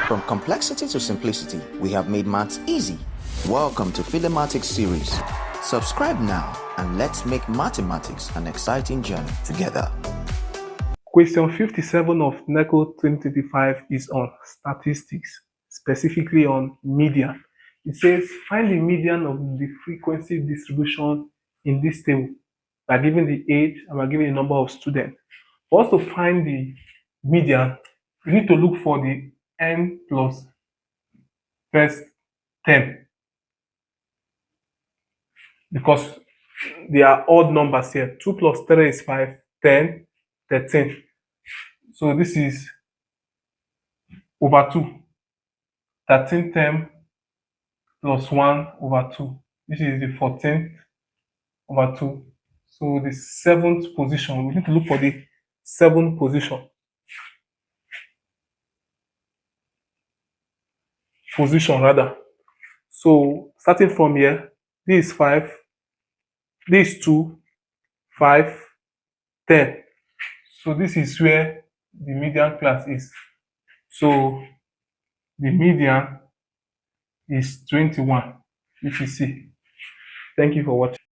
From complexity to simplicity, we have made maths easy. Welcome to Philemathics series. Subscribe now and let's make mathematics an exciting journey together. Question 57 of NECO 2025 is on statistics, specifically on median. It says, find the median of the frequency distribution in this table by giving the age and by giving the number of students. For us to find the median, we need to look for the n plus first term because they are odd numbers here. 2 plus 3 is 5, 10, 13. So this is over 2. 13 term plus 1 over 2. This is the 14th over 2. So the 7th position, we need to look for the 7th position. So starting from here, this is 5, this is 2, 5, 10. So this is where the median class is. So the median is 21, which you see. Thank you for watching.